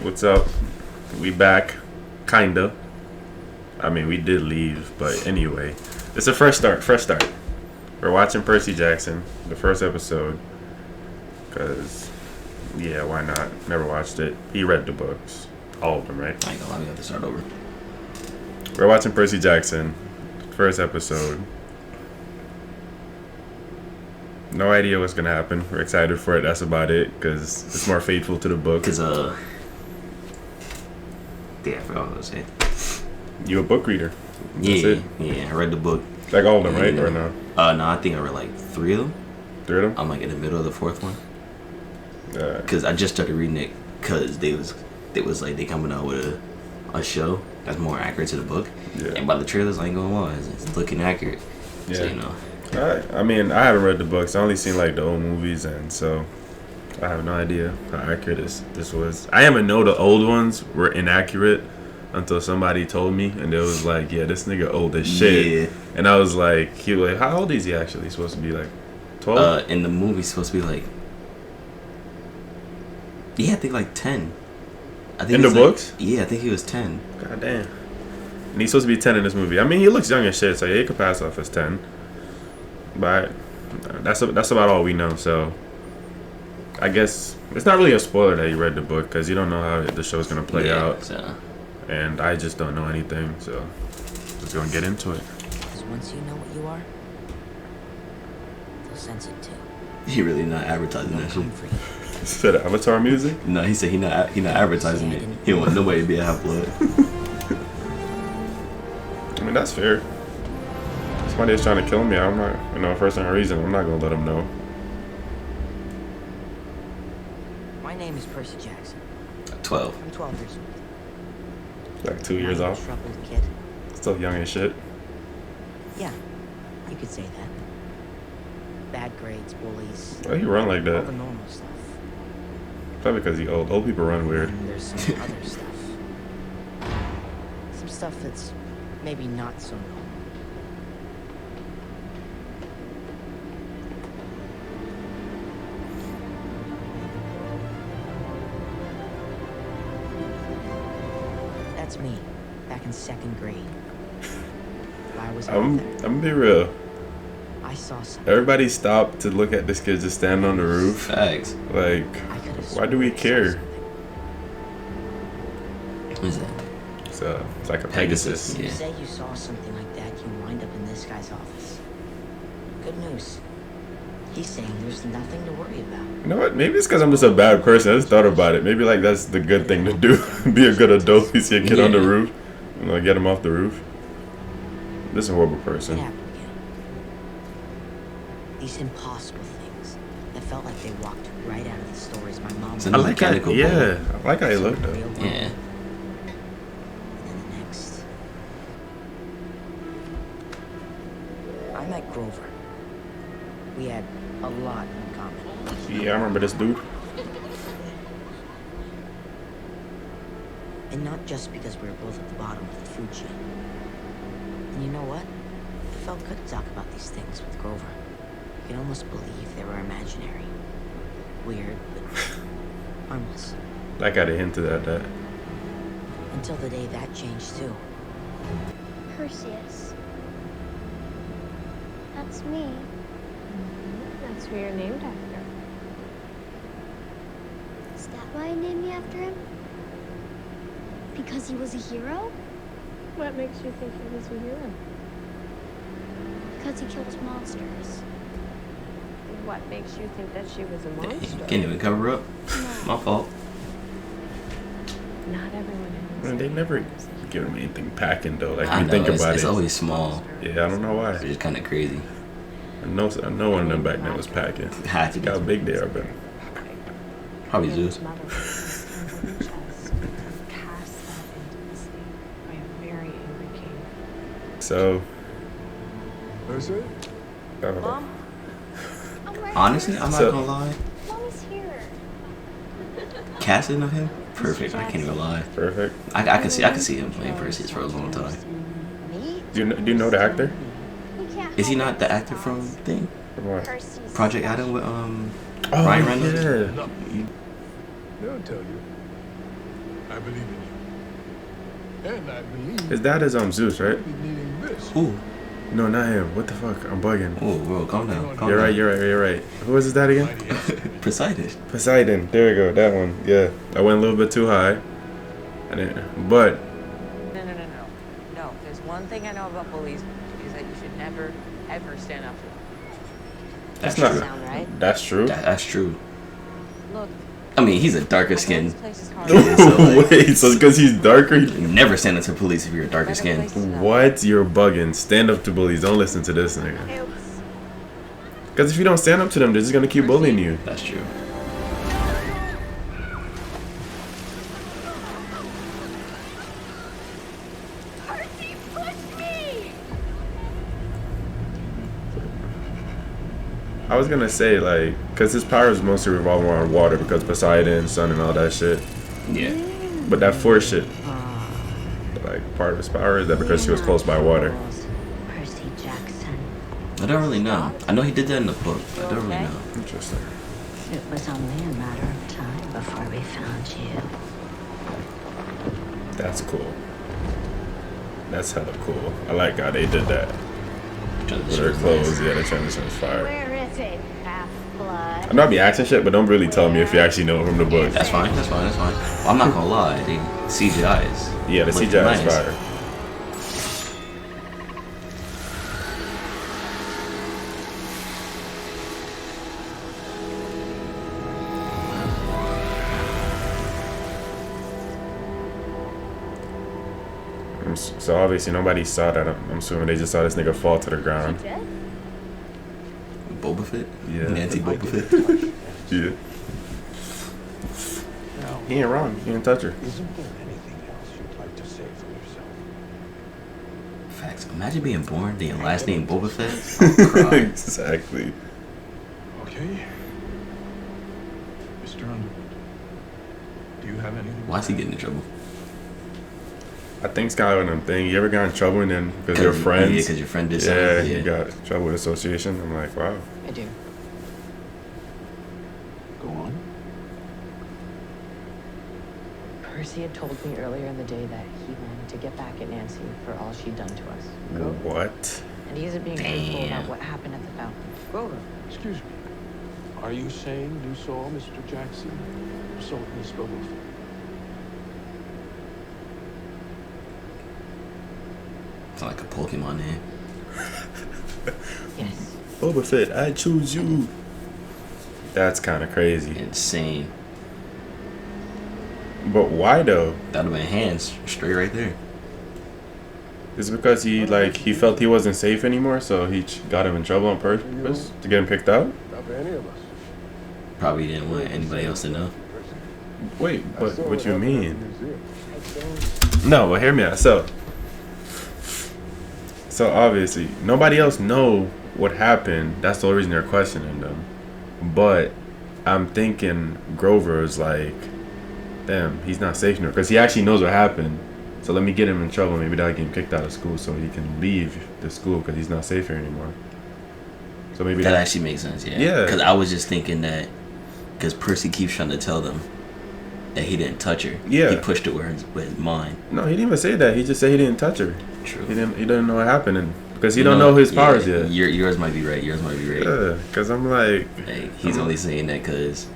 What's up? We back, kinda. I mean, we did leave, but anyway, it's a fresh start. Fresh start. We're watching Percy Jackson, the first episode, cause yeah, why not? Never watched it. He read the books, all of them, right? I ain't gonna lie, we have to start over. We're watching Percy Jackson, first episode. No idea what's gonna happen. We're excited for it. That's about it, cause it's more faithful to the book. Cause yeah, I forgot what I was saying. You a book reader? Yeah, I read the book. Like all of them, right? Or no? No, I think I read like 3 of them. 3 of them? I'm like in the middle of the 4th one. Cause I just started reading it because they coming out with a show that's more accurate to the book. Yeah. And by the trailers, I ain't gonna lie, it's looking accurate. Yeah. So, you know. I mean, I haven't read the books. I only seen like the old movies, and so I have no idea how accurate this was. I even know the old ones were inaccurate until somebody told me, and it was like, yeah, this nigga old as shit. Yeah. And I was like, he was like, how old is he actually? He's supposed to be like 12? In the movie, supposed to be like, yeah, I think like 10. I think in the books? Yeah, I think he was 10. God damn. And he's supposed to be 10 in this movie. I mean, he looks young as shit, so yeah, he could pass off as 10. But that's about all we know. So I guess it's not really a spoiler that you read the book, because you don't know how the show's gonna play out. So. And I just don't know anything, so just gonna get into it. Because once you know what you are, they'll sense it too. He really not advertising that shit. Is that Avatar music? No, he said he not advertising it. He don't want nobody to be a half-blood. I mean, that's fair. Somebody is trying to kill me. I'm not, for some reason, I'm not gonna let him know. My name is Percy Jackson. 12. I'm 12 years old. Like 2 years I'm a off. troubled kid. Still young as shit. Yeah, you could say that. Bad grades, bullies, Why he run like all that? the normal stuff. Probably because he old. Old people run weird. And there's some other stuff. Some stuff that's maybe not so normal. That's me, back in 2nd grade. Why was I I'm there? gonna be real. I saw something. Everybody stopped to look at this kid just standing on the roof. Facts. Like, why do we care? What is that? It's like a Pegasus. You Yeah. say you saw something like that, you wind up in this guy's office. Good news. He's saying there's nothing to worry about. You know what? Maybe it's because I'm just a bad person. I just thought about it. Maybe like that's the good thing to do. Be a good adult. You see a kid on the roof, get him off the roof. This is a horrible It person. happened again. These impossible things that felt like they walked right out of the stories my mom It's I another like that. mechanical Yeah, I like how he looked though. real world. Yeah. And then the next. I met Grover. We had a lot in common. Yeah, I remember this dude. And not just because we were both at the bottom of the food chain. And you know what? It felt good to talk about these things with Grover. You could almost believe they were imaginary. Weird, but harmless. Like I'd hinted at that. Until the day that changed too. Perseus. That's me. That's who you're named after. Is that why I named me after him? Because he was a hero? What makes you think he was a hero? Because he kills monsters. What makes you think that she was a Dang, monster? can't even cover up. My fault. Not everyone has. Man, they never give him anything packing though. Like I you know, think it's about it. always small. Yeah, I don't know why. It's just kind of crazy. I know one of them back then was packing. Had to Look how be. big they are, but Probably Zeus. His mother was chest cast that into the sea by a very angry king. so. Is it? Mom? I'm right Honestly, here. I'm not So- gonna lie. Mommy's here. Casting of him, perfect. I can't even lie. Perfect. I could see him playing Perseus for a long time. Me? Do you know the actor? You can't Is he help not it. the actor from Thing? From what? Percy's Project special. Adam with Oh, Ryan Reynolds? yeah. They'll tell you. I believe in you. And I believe His dad is Zeus, right? you'll be needing this. Ooh. No, not him. What the fuck? I'm bugging. Oh, bro, calm down. Calm You're down. right. You're right. Who was his dad again? Poseidon. Poseidon. There we go. That one. Yeah. I went a little bit too high. I didn't. But No, there's one thing I know about bullies is that you should never, ever stand up to them. That's not- true. Sound right? that's true. That's true. Look, I mean, he's a darker I know skin. this place is hard. Yeah, so, like- Wait. So because he's darker. You never stand up to police if you're darker Better skin. places than What? You're bugging. Stand up to bullies. Don't listen to this nigga. others. Because if you don't stand up to them, they're just gonna keep bullying you. That's true. Percy, push me! I was gonna say like, cause his powers mostly revolve around water because Poseidon, sun, and all that shit. Yeah. But that force shit, like part of his power is that because she was close by water. Percy Jackson. I don't really know. I know he did that in the book. But I don't really know. Interesting. It was only a matter of time before we found you. That's cool. That's hella cool. I like how they did that. With her clothes, yeah, the transition was fire. Where is it, half-blood? I know I be asking shit, but don't really tell me if you actually know from the book. That's fine. That's fine. That's fine. Well, I'm not gonna lie. They CGI's. Yeah, the look CGI is nice. fire. So obviously nobody saw that. I'm assuming they just saw this nigga fall to the ground. Boba Fett. Yeah. Nancy Boba Fett. Yeah. Now, He ain't wrong. He didn't touch her. isn't there anything else you'd like to say for yourself? Facts. Imagine being born, being last name Boba Fett. I'll cry. Exactly. Okay. Mr. Underwood, do you have anything? Why is he getting in trouble? I think it's kind of one of them things. You ever got in trouble and then because your friends? Yeah, because your friend did Yeah, something. you got in trouble with association. I'm like, wow. I do. Go on. Percy had told me earlier in the day that he wanted to get back at Nancy for all she'd done to us. What? And he isn't being truthful Damn. about what happened at the fountain. Grover. Excuse me. Are you saying you saw Mr. Jackson assault Miss Bubbles? It's like a Pokemon name. Yes. Boba Fett, I choose you. That's kind of crazy. Insane. But why though? That'd have been hands straight right there. Is it because he felt he wasn't safe anymore, so he got him in trouble on purpose to get him picked out? Not for any of us. Probably didn't want anybody else to know. Wait, but what you mean? Museum. No, well, hear me out. So obviously nobody else know what happened. That's the only reason they're questioning them. But I'm thinking Grover is like, damn, he's not safe anymore because he actually knows what happened. So let me get him in trouble. Maybe that'll get him kicked out of school so he can leave the school because he's not safe here anymore. So maybe That actually makes sense, yeah. Yeah. Because I was just thinking that, because Percy keeps trying to tell them that he didn't touch her. Yeah. He pushed it with his mind. No, he didn't even say that. He just said he didn't touch her. True. He didn't know what happened and because he don't know his powers yet. Yours might be right. Yours might be right. Yeah, because I'm like, Like, he's only saying that because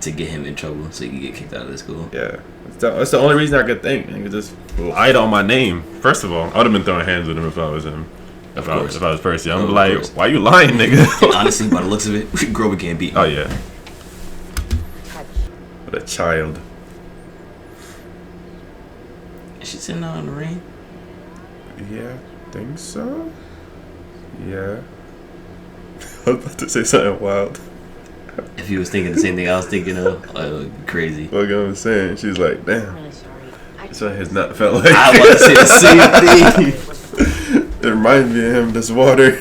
to get him in trouble so he can get kicked out of the school. yeah. That's the only reason I could think. He just lied on my name. First of all, I would have been throwing hands with him if I was him. If I was Percy. I'm Of like, course. why you lying, nigga? And honestly, by the looks of it, Grover can't beat him. Oh, yeah. Touch. What a child. Is she sitting out in the rain? Yeah, I think so. Yeah. I was about to say something wild. If he was thinking the same thing I was thinking of, it would be crazy. Like I was saying, she's like, I'm damn. really sorry. That's what his nut felt like. I was about to say the same thing. It reminds me of him, this water.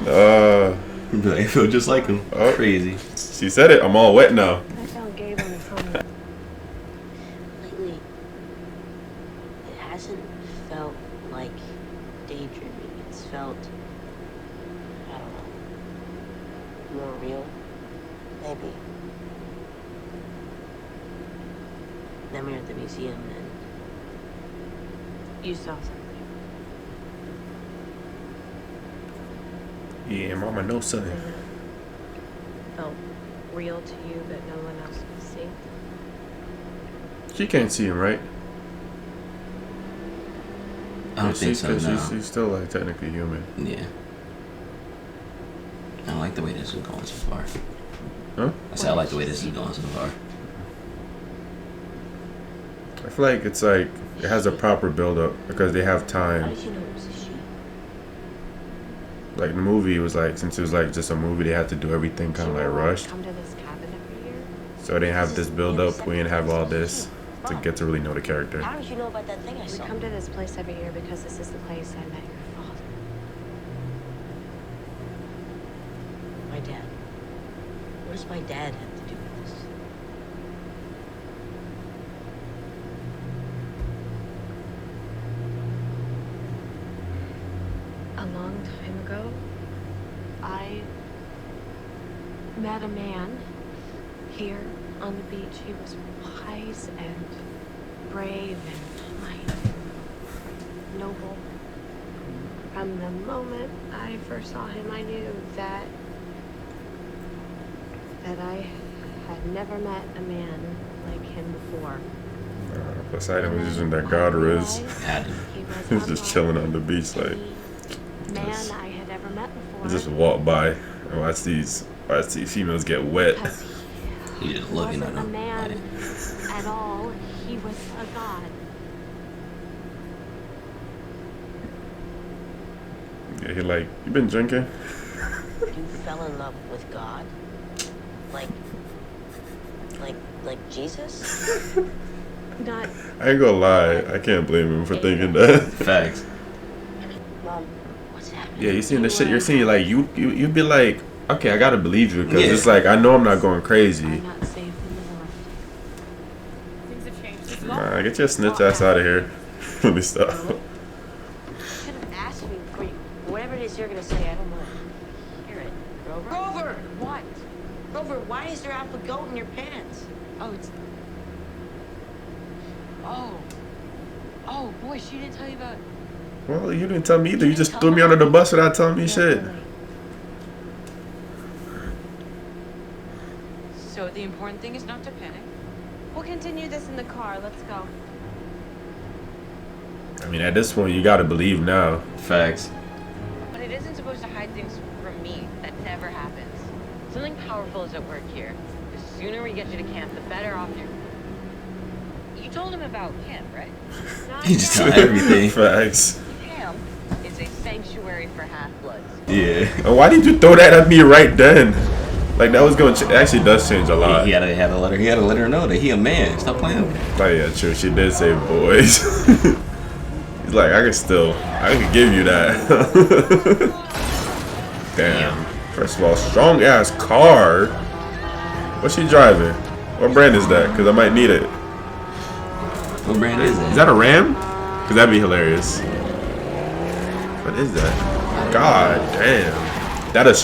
I feel just like him. Oh. Crazy. She said it. I'm all wet now. I found Gabe on the phone. Lately, it hasn't felt like daydreaming. It's felt, I don't know, more real, maybe. Then we were at the museum and You saw something. Yeah, mama knows something. Something that felt real to you, but no one else could see. She can't see him, right? I don't think so. No. She's still like technically human. Yeah. I don't like the way this is going so far. Huh? I said I like the way this is going so far. I feel like it's like it has a proper build up because they have how time. did you know it was a she? Like the movie was like, since it was like just a movie, they had to do everything kind of like rushed. Come to this cabin every year. So they have this build up. We didn't have all this to get to really know the character. How did you know about that thing I We saw? come to this place every year because this is the place I met your father. My dad. What does my dad have to do with this? A long time ago, I met a man here on the beach. He was wise and brave and mighty, noble. From the moment I first saw him, I knew that I had never met a man like him before. Poseidon was using that god riz. Had to. He was just chilling on the beach, like Man just- I had ever met before. he just walk by and watch these females get wet. Because He just looking wasn't at a him. man Like, at all. He was a god. Yeah, he like, you been drinking? You fell in love with God? Like Jesus? Not I ain't gonna lie, I can't blame him for thinking that. facts. Mom, what's happening? Yeah, you seeing the shit you're seeing, like you'd be like, okay, I gotta believe you because Yeah. it's like I know I'm not going crazy. I'm not safe in the world. Things have changed as Nah, well. get your snitch ass out of here. Let me stop. You should have asked me before you. Whatever it is you're gonna say, I don't want to hear it. Grover? Grover! What? Grover, why is there alpha goat in your pants? Oh, it's. Oh, boy, she didn't tell you about. Well, you didn't tell me either. You just threw me under the bus without telling me shit. So the important thing is not to panic. We'll continue this in the car. Let's go. I mean, at this point, you gotta believe now. Facts. But it isn't supposed to hide things from me. That never happens. Something powerful is at work here. The sooner we get you to camp, the better off you're. You told him about camp, right? Not He just yet. got everything. Facts. Camp is a sanctuary for half-bloods. Yeah. And why did you throw that at me right then? Like that was going to actually does change a lot. He had to let her. He had to let her know that he a man. Stop playing with him. Oh yeah, true. She did say boys. He's like, I could give you that. Damn. First of all, strong ass car. What's she driving? What brand is that? Cause I might need it. What brand is Is it? that a Ram? Cause that'd be hilarious. What is that? God damn. That's a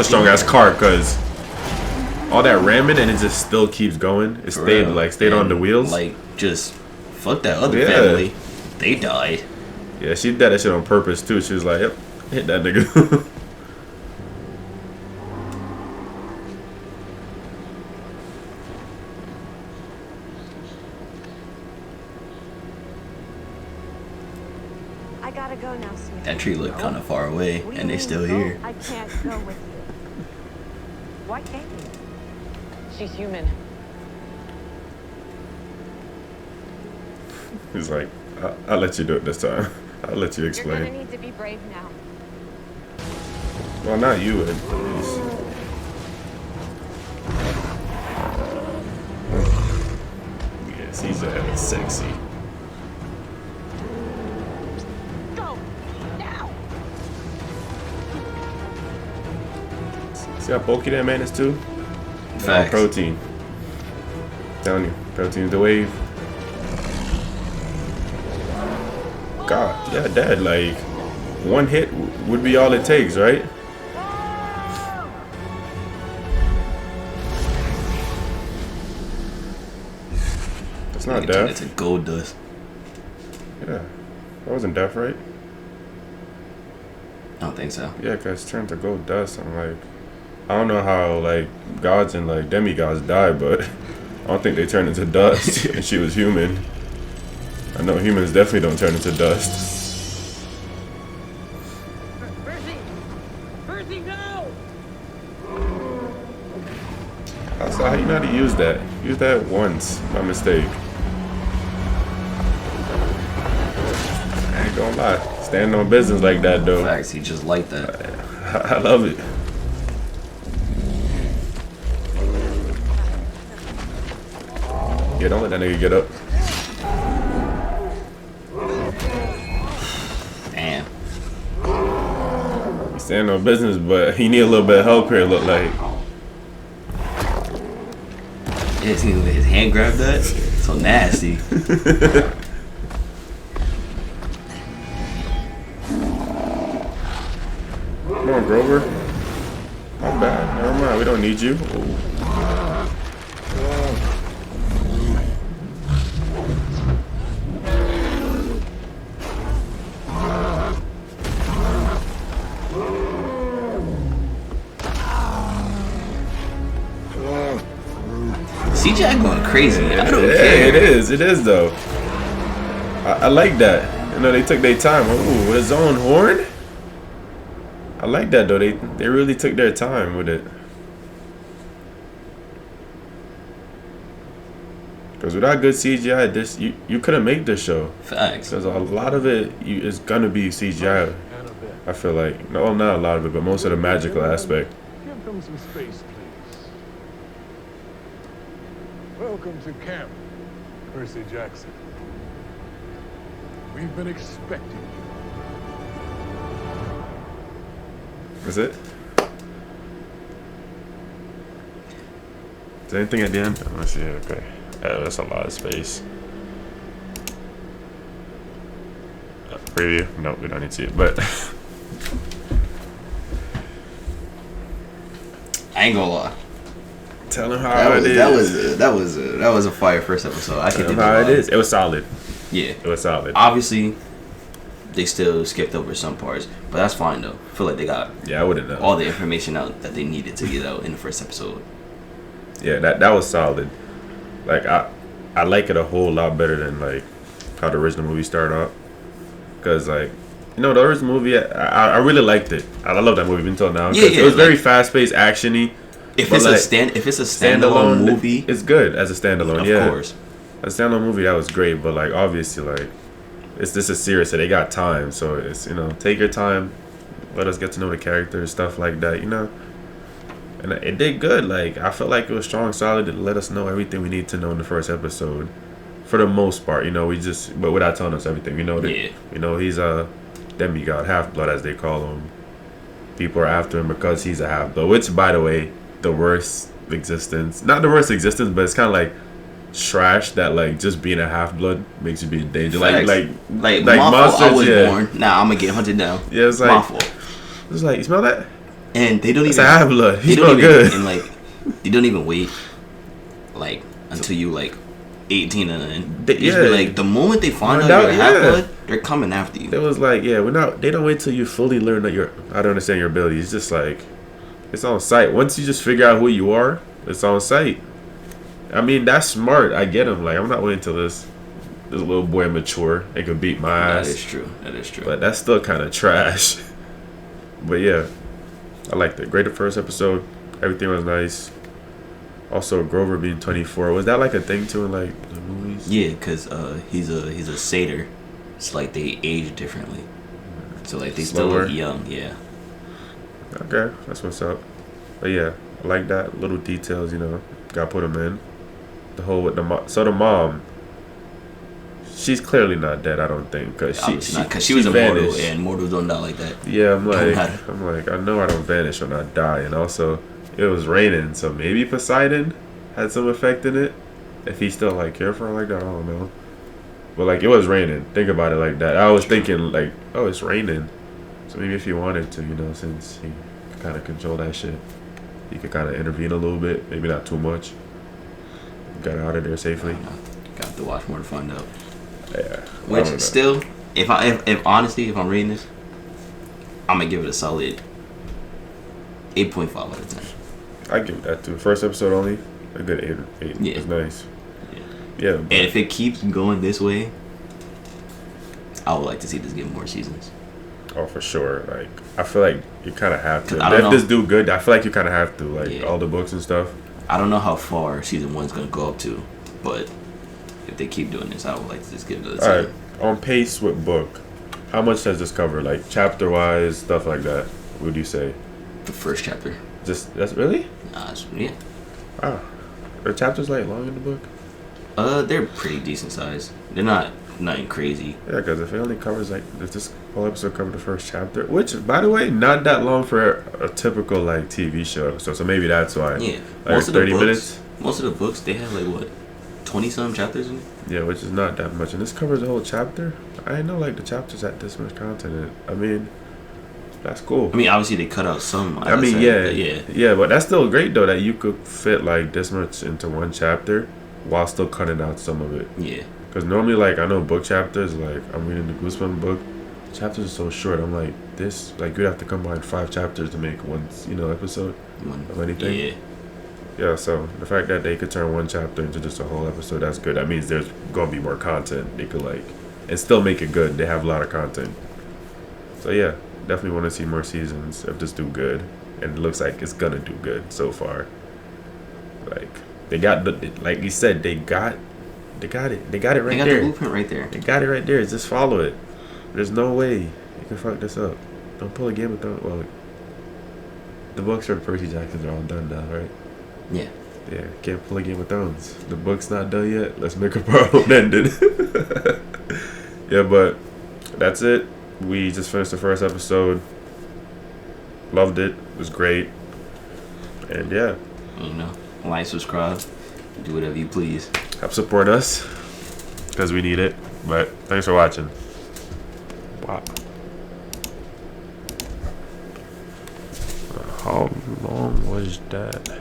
strong ass car. Cause all that ramming and it just still keeps going. It For stayed real. stayed on the wheels. Like, just fuck that other Yeah. family. They died. Yeah, she did that shit on purpose too. She was like, "Yep, hit that nigga." I gotta go now, sweetie. That tree looked kind of far away, What do you and they mean, still go? here. I can't go with you. Why can't you? She's human. He's like, "I'll let you do it this time. I'll let you You're gonna explain." need to be brave now. Well, not you, at least. Yes, he's sexy. Go now. See how bulky that man is too? Facts. Protein. Telling you, protein's the wave. God, yeah, Dad. Like, one hit would be all it takes, right? It's not Turned death. into gold dust. Yeah. That wasn't death, right? I don't think so. Yeah, because it turned to gold dust. I'm like, I don't know how, like, gods and, like, demigods die, but I don't think they turn into dust. And she was human. I know humans definitely don't turn into dust. Percy! Percy, no! Also, how you know how to use that? Use that once, by mistake. I ain't gonna lie. Standing on business like that, though. Facts, he just like that. I love it. Yeah, don't let that nigga get up. Damn. He's standing on business, but he need a little bit of help here, look like. Yeah, see his hand grabbed that? So nasty. Come on, Grover. My bad. Never mind. We don't need you. Ooh. CGI going crazy. I don't Yeah, care. it is. It is, though. I like that. You know, they took their time. Ooh, with his own horn? I like that, though. They really took their time with it. Because without good CGI, this you couldn't make this show. Facts. Because a lot of it is gonna be CGI. And a bit. I feel like no, not a lot of it, but most of the magical aspect. Give them some space, please. Welcome to camp, Percy Jackson. We've been expecting you. Is it? Is there anything at the end? Let's see. Okay, that's a lot of space. Preview? No, we don't need to see it. But I ain't gonna lie. tell him how it is. That was a fire first episode. I Tell can him do how it that. is. It was solid. Yeah. It was solid. Obviously, they still skipped over some parts, but that's fine though. I feel like they got Yeah, I wouldn't know. all the information out that they needed to get out in the first episode. Yeah, that was solid. Like I like it a whole lot better than like how the original movie started out. Cause like you know the original movie, I really liked it. I love that movie until now. Yeah, yeah, it was very like- fast paced, actiony. If But, it's like, if it's a standalone movie, it's good as a standalone. of Yeah, course. as a standalone movie that was great. But like obviously like this is serious, so they got time. So it's take your time, let us get to know the characters, stuff like that. And it did good. Like I felt like it was strong, solid. It let us know everything we need to know in the first episode, for the most part. But without telling us everything. Yeah. He's a demi-god, half-blood as they call him. People are after him because he's a half-blood, which, by the way, the worst existence. Not the worst existence, but it's kind of like trash that like just being a half-blood makes you be in danger. Facts. Like my fault. monsters. I was Yeah, born. Now I'm gonna get hunted down. yeah. It's My like fault. it's like you smell that? And they don't It's even a half-blood. He They don't smell even good. and like they don't even wait like until you like 18 and then they just be Yeah. like the moment they find Find out out, you're yeah. half-blood, they're coming after you. It was like, yeah, they don't wait till you fully learn that I don't understand your ability. It's just like, it's on sight. Once you just figure out who you are, it's on sight. I mean, that's smart. I get him. Like, I'm not waiting till this little boy mature and can beat my That ass. is true. But that's still kind of trash. But yeah, I liked it. Great first episode. Everything was nice. Also, Grover being 24. Was that like a thing too in like the movies? Yeah, because he's a satyr. It's like they age differently. So like they still Slower. look young, yeah. Okay, that's what's up. But yeah, I like that little details. Gotta put them in. The whole with the mom. So the mom, she's clearly not dead. I don't think because she was immortal, vanished. and mortals don't die like that. Yeah, I'm Don't matter. like, I know I don't vanish or not die, and also it was raining, so maybe Poseidon had some effect in it. If he still like cared for her like that, I don't know. But like it was raining. Think about it like that. I was thinking like, oh, it's raining, so maybe if he wanted to, since he could kind of control that shit, he could kind of intervene a little bit, maybe not too much. Got her out of there safely. Got to watch more to find out. Yeah. Which still, if honestly, if I'm reading this, I'm gonna give it a solid 8.5 out of 10. I give that too. First episode only, a good 8. Yeah. It's nice. Yeah. But And if it keeps going this way, I would like to see this get more seasons. oh, for sure. Like, I feel like you kind of have to. 'Cause I don't If know. this do good, I feel like you kind of have to. Like, Yeah. all the books and stuff. I don't know how far season 1's gonna go up to, but if they keep doing this, I would like to just give it a All right. season. On pace with book, how much does this cover? Like, chapter-wise, stuff like that. What would you say? The first chapter. That's really? Yeah. Wow. Are chapters, like, long in the book? They're pretty decent size. They're not nothing crazy. Yeah, because if it only covers, like, if this whole episode covered the first chapter, which, by the way, not that long for a typical, like, TV show episode, so maybe that's why. Yeah. Like, 30 minutes? Most of the books, they have like what, 20-some chapters in it? Yeah, which is not that much. And this covers the whole chapter? I didn't know, like, the chapters had this much content in it. I mean, that's cool. I mean, obviously they cut out some. I mean, yeah. Yeah, but that's still great, though, that you could fit, like, this much into one chapter while still cutting out some of it. Yeah. Because normally, like, I know book chapters, like, I'm reading the Goosebumps book. Chapters are so short. I'm like, this, like, you'd have to combine 5 chapters to make one, episode of anything. Yeah. Yeah, so the fact that they could turn one chapter into just a whole episode, that's good. That means there's going to be more content. They could, like, and still make it good. They have a lot of content. So, yeah, definitely want to see more seasons if this do good. And it looks like it's going to do good so far. Like, they got, like you said, they got it. They got it right They got there. the blueprint right there. They got it right there. Just follow it. There's no way you can fuck this up. Don't pull a Game of Thrones. Well, the books for Percy Jackson are all done now, right? Yeah. Yeah, can't pull a Game of Thrones. The book's not done yet. Let's make up our own ending. Yeah, but that's it. We just finished the first episode. Loved it. It was great. And yeah, Like, subscribe, do whatever you please. help support us because we need it. But thanks for watching. Wow. How long was that?